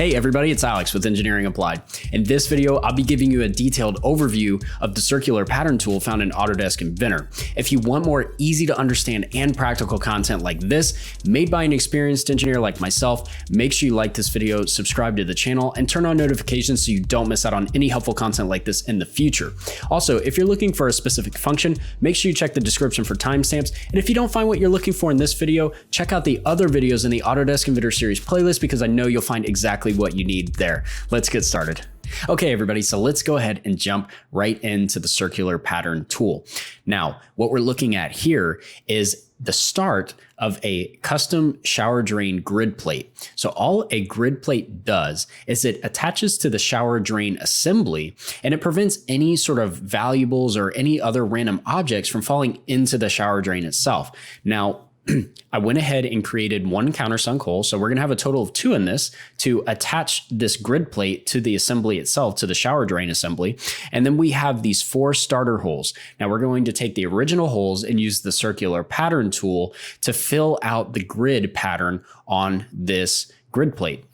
Hey everybody, it's Alex with Engineering Applied. In this video, I'll be giving you a detailed overview of the circular pattern tool found in Autodesk Inventor. If you want more easy to understand and practical content like this, made by an experienced engineer like myself, make sure you like this video, subscribe to the channel, and turn on notifications so you don't miss out on any helpful content like this in the future. Also, if you're looking for a specific function, make sure you check the description for timestamps. And if you don't find what you're looking for in this video, check out the other videos in the Autodesk Inventor series playlist because I know you'll find exactly what you need there. Let's get started. Okay, everybody, so let's go ahead and jump right into the circular pattern tool. Now, what we're looking at here is the start of a custom shower drain grid plate. So all a grid plate does is it attaches to the shower drain assembly and it prevents any sort of valuables or any other random objects from falling into the shower drain itself. Now, I went ahead and created one countersunk hole. So we're going to have a total of 2 in this to attach this grid plate to the assembly itself, to the shower drain assembly. And then we have these 4 starter holes. Now we're going to take the original holes and use the circular pattern tool to fill out the grid pattern on this grid plate.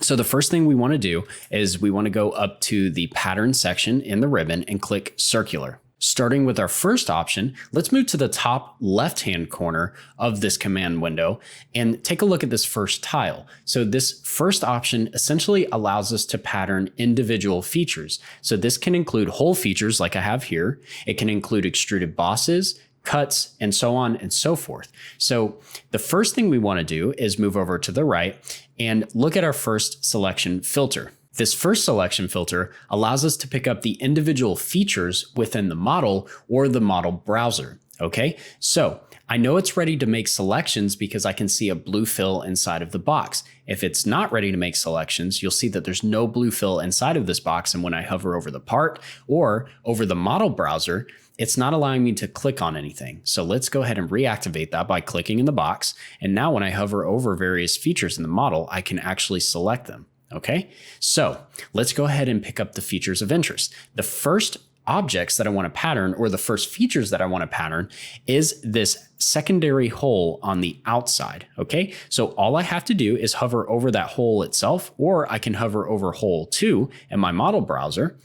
So the first thing we want to do is we want to go up to the pattern section in the ribbon and click circular. Starting with our first option, let's move to the top left-hand corner of this command window and take a look at this first tile. So this first option essentially allows us to pattern individual features. So this can include whole features like I have here. It can include extruded bosses, cuts, and so on and so forth. So the first thing we want to do is move over to the right and look at our first selection filter. This first selection filter allows us to pick up the individual features within the model or the model browser. Okay, so I know it's ready to make selections because I can see a blue fill inside of the box. If it's not ready to make selections, you'll see that there's no blue fill inside of this box. And when I hover over the part or over the model browser, it's not allowing me to click on anything. So let's go ahead and reactivate that by clicking in the box. And now when I hover over various features in the model, I can actually select them. Okay, so let's go ahead and pick up the features of interest. The first objects that I want to pattern, or the first features that I want to pattern, is this secondary hole on the outside. Okay, so all I have to do is hover over that hole itself, or I can hover over hole 2 in my model browser,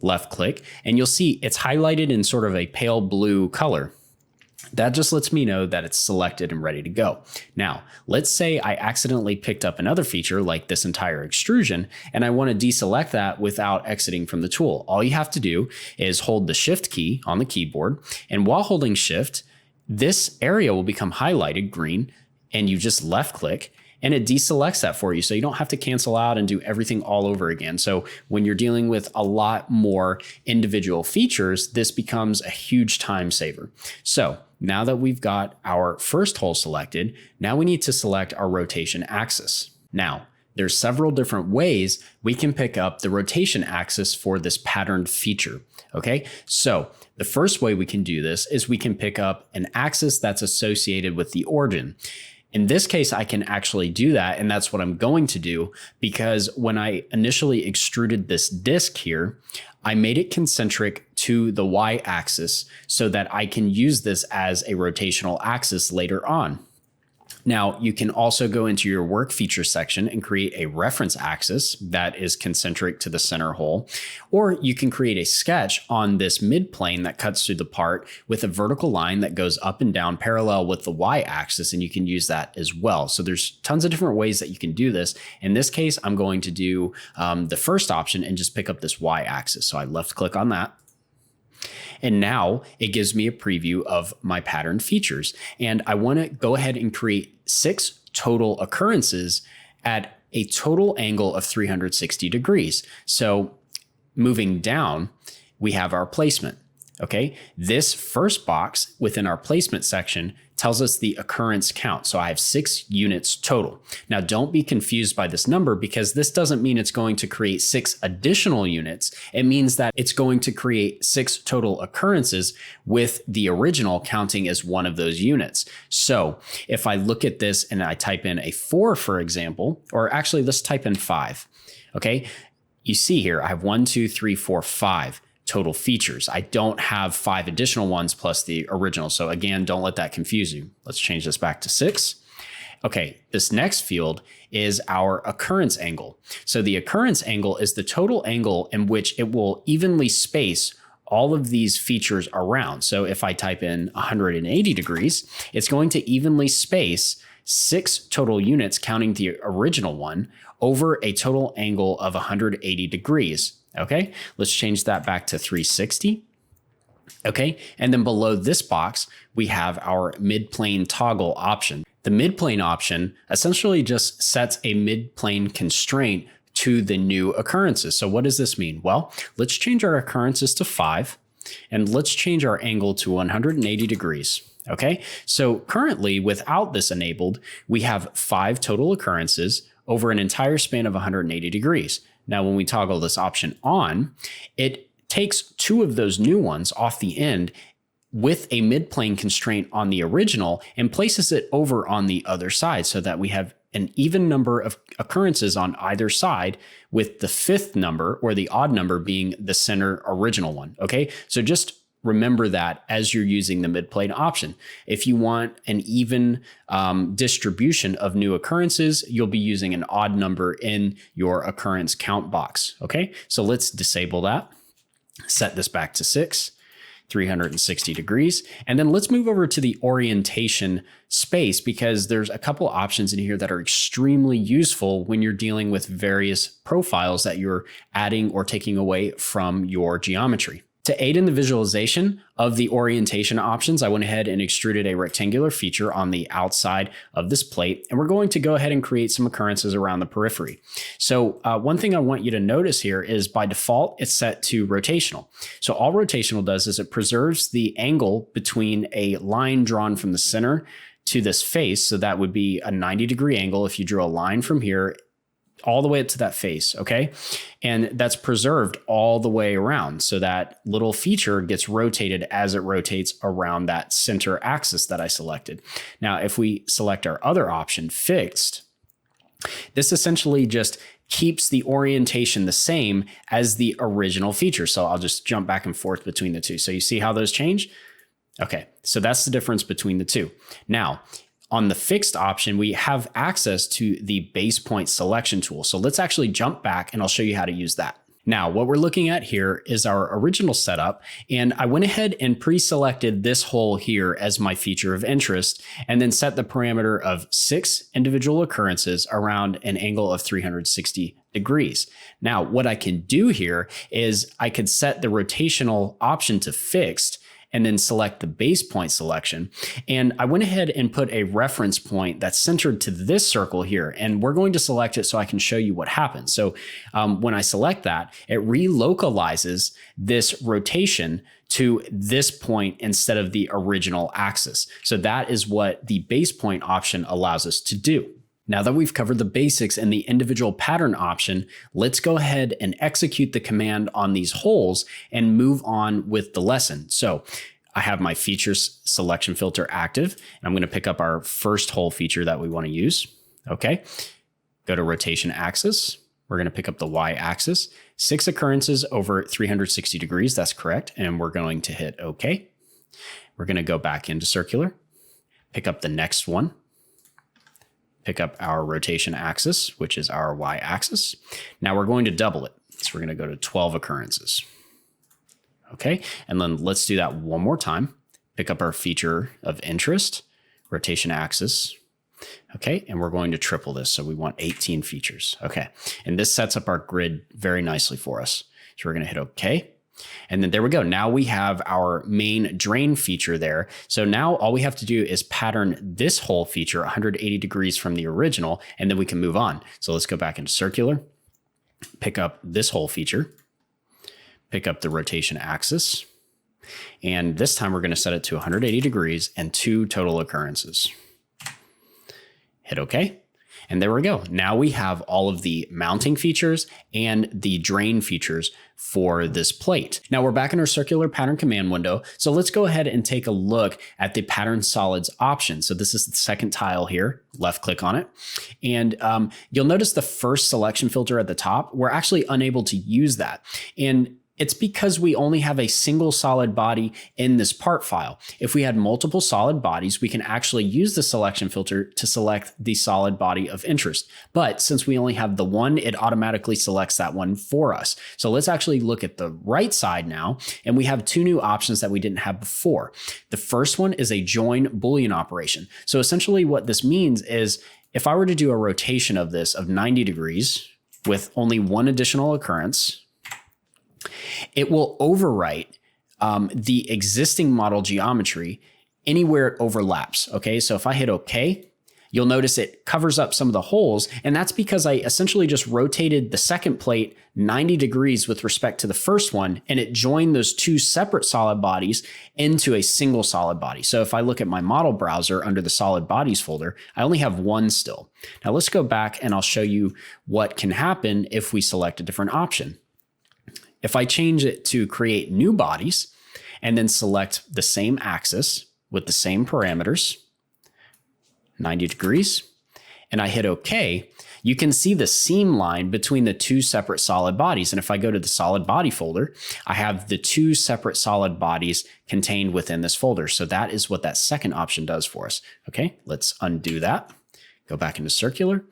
left click, and you'll see it's highlighted in sort of a pale blue color. That just lets me know that it's selected and ready to go. Now, let's say I accidentally picked up another feature like this entire extrusion, and I want to deselect that without exiting from the tool. All you have to do is hold the Shift key on the keyboard, and while holding Shift, this area will become highlighted green, and you just left click, and it deselects that for you. So you don't have to cancel out and do everything all over again. So when you're dealing with a lot more individual features, this becomes a huge time saver. So now that we've got our first hole selected, now we need to select our rotation axis. Now, there's several different ways we can pick up the rotation axis for this patterned feature. Okay, so the first way we can do this is we can pick up an axis that's associated with the origin. In this case, I can actually do that, and that's what I'm going to do because when I initially extruded this disc here, I made it concentric to the y-axis so that I can use this as a rotational axis later on. Now, you can also go into your work feature section and create a reference axis that is concentric to the center hole, or you can create a sketch on this midplane that cuts through the part with a vertical line that goes up and down parallel with the y-axis, and you can use that as well. So there's tons of different ways that you can do this. In this case, I'm going to do the first option and just pick up this y-axis. So I left click on that. And now it gives me a preview of my pattern features. And I want to go ahead and create 6 total occurrences at a total angle of 360 degrees. So moving down, we have our placement. Okay, this first box within our placement section tells us the occurrence count. So I have 6 units total. Now don't be confused by this number because this doesn't mean it's going to create 6 additional units. It means that it's going to create 6 total occurrences with the original counting as one of those units. So if I look at this and I type in a 4, for example, or actually let's type in 5. Okay, you see here, I have 1, 2, 3, 4, 5. Total features. I don't have 5 additional ones plus the original. So again, don't let that confuse you. Let's change this back to 6. Okay, this next field is our occurrence angle. So the occurrence angle is the total angle in which it will evenly space all of these features around. So if I type in 180 degrees, it's going to evenly space 6 total units, counting the original one, over a total angle of 180 degrees. Okay, let's change that back to 360. Okay, and then below this box, we have our mid-plane toggle option. The mid-plane option essentially just sets a mid-plane constraint to the new occurrences. So what does this mean? Well, let's change our occurrences to 5, and let's change our angle to 180 degrees. Okay, so currently without this enabled, we have 5 total occurrences over an entire span of 180 degrees. Now, when we toggle this option on, it takes 2 of those new ones off the end with a mid-plane constraint on the original and places it over on the other side so that we have an even number of occurrences on either side, with the 5th number, or the odd number, being the center original one. Okay, so just remember that as you're using the mid-plane option. If you want an even distribution of new occurrences, you'll be using an odd number in your occurrence count box. Okay, so let's disable that. Set this back to 6, 360 degrees. And then let's move over to the orientation space, because there's a couple options in here that are extremely useful when you're dealing with various profiles that you're adding or taking away from your geometry. To aid in the visualization of the orientation options, I went ahead and extruded a rectangular feature on the outside of this plate, and we're going to go ahead and create some occurrences around the periphery. So one thing I want you to notice here is by default, it's set to rotational. So all rotational does is it preserves the angle between a line drawn from the center to this face. So that would be a 90-degree angle if you drew a line from here all the way up to that face, okay? And that's preserved all the way around, so that little feature gets rotated as it rotates around that center axis that I selected. Now, if we select our other option, fixed, this essentially just keeps the orientation the same as the original feature. So I'll just jump back and forth between the two. So you see how those change? Okay, so that's the difference between the two. Now, on the fixed option, we have access to the base point selection tool. So let's actually jump back and I'll show you how to use that. Now, what we're looking at here is our original setup, and I went ahead and pre-selected this hole here as my feature of interest, and then set the parameter of 6 individual occurrences around an angle of 360 degrees. Now, what I can do here is I could set the rotational option to fixed, and then select the base point selection. And I went ahead and put a reference point that's centered to this circle here, and we're going to select it so I can show you what happens. So when I select that, it relocalizes this rotation to this point instead of the original axis. So that is what the base point option allows us to do. Now that we've covered the basics and the individual pattern option, let's go ahead and execute the command on these holes and move on with the lesson. So I have my features selection filter active, and I'm going to pick up our first hole feature that we want to use. Okay, go to rotation axis. We're going to pick up the Y axis, 6 occurrences over 360 degrees. That's correct. And we're going to hit OK. We're going to go back into circular, pick up the next one, pick up our rotation axis, which is our Y axis. Now we're going to double it. So we're going to go to 12 occurrences. Okay, and then let's do that one more time. Pick up our feature of interest, rotation axis. Okay, and we're going to triple this. So we want 18 features. Okay, and this sets up our grid very nicely for us. So we're going to hit OK. And then there we go. Now we have our main drain feature there. So now all we have to do is pattern this whole feature 180 degrees from the original, and then we can move on. So let's go back into circular, pick up this whole feature, pick up the rotation axis, and this time we're going to set it to 180 degrees and 2 total occurrences. Hit OK. And there we go. Now we have all of the mounting features and the drain features for this plate. Now we're back in our circular pattern command window. So let's go ahead and take a look at the pattern solids option. So this is the second tile here, left click on it. And you'll notice the first selection filter at the top, we're actually unable to use that. And It's because we only have a single solid body in this part file. If we had multiple solid bodies, we can actually use the selection filter to select the solid body of interest. But since we only have the one, it automatically selects that one for us. So let's actually look at the right side now, and we have two new options that we didn't have before. The first one is a join Boolean operation. So essentially what this means is if I were to do a rotation of this of 90 degrees with only one additional occurrence, it will overwrite the existing model geometry anywhere it overlaps. Okay, so if I hit OK, you'll notice it covers up some of the holes, and that's because I essentially just rotated the second plate 90 degrees with respect to the first one, and it joined those two separate solid bodies into a single solid body. So if I look at my model browser under the solid bodies folder, I only have one still. Now let's go back and I'll show you what can happen if we select a different option. If I change it to create new bodies and then select the same axis with the same parameters, 90 degrees, and I hit OK, you can see the seam line between the two separate solid bodies. And if I go to the solid body folder, I have the two separate solid bodies contained within this folder. So that is what that second option does for us. Okay, let's undo that. Go back into circular.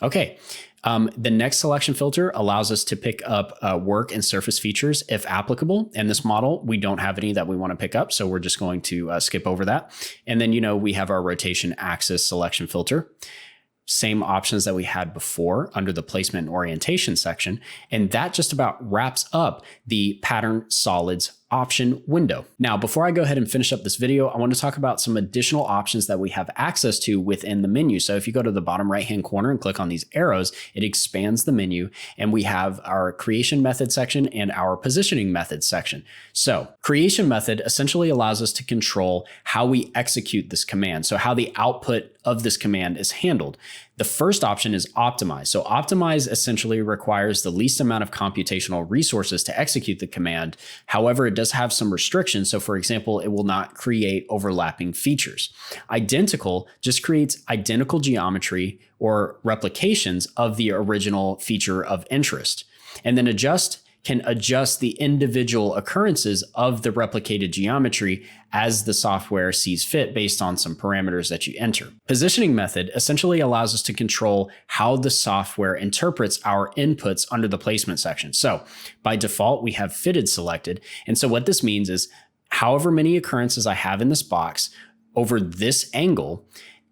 Okay. The next selection filter allows us to pick up work and surface features if applicable. In this model, we don't have any that we want to pick up, so we're just going to skip over that. And then, we have our rotation axis selection filter. Same options that we had before under the placement and orientation section. And that just about wraps up the pattern solids option window. Now, before I go ahead and finish up this video, I want to talk about some additional options that we have access to within the menu. So if you go to the bottom right-hand corner and click on these arrows, it expands the menu, and we have our creation method section and our positioning method section. So creation method essentially allows us to control how we execute this command. So how the output of this command is handled. The first option is optimize. So optimize essentially requires the least amount of computational resources to execute the command. However, it does have some restrictions. So for example, it will not create overlapping features. Identical just creates identical geometry or replications of the original feature of interest. And then adjust can adjust the individual occurrences of the replicated geometry as the software sees fit based on some parameters that you enter. Positioning method essentially allows us to control how the software interprets our inputs under the placement section. So by default, we have fitted selected. And so what this means is however many occurrences I have in this box over this angle,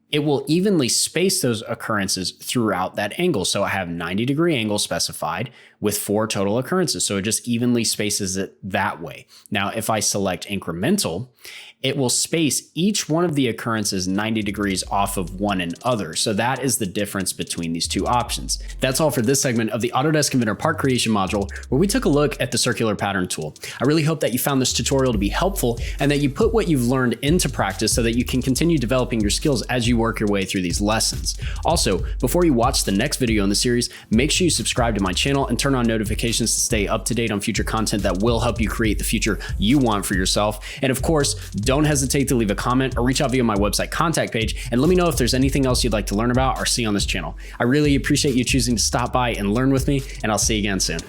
it will evenly space those occurrences throughout that angle. So I have 90-degree angle specified with 4 total occurrences. So it just evenly spaces it that way. Now, if I select incremental, it will space each one of the occurrences 90 degrees off of one another. So that is the difference between these two options. That's all for this segment of the Autodesk Inventor part creation module, where we took a look at the circular pattern tool. I really hope that you found this tutorial to be helpful and that you put what you've learned into practice so that you can continue developing your skills as you work your way through these lessons. Also, before you watch the next video in the series, make sure you subscribe to my channel and turn on notifications to stay up to date on future content that will help you create the future you want for yourself. And of course, don't hesitate to leave a comment or reach out via my website contact page and let me know if there's anything else you'd like to learn about or see on this channel. I really appreciate you choosing to stop by and learn with me, and I'll see you again soon.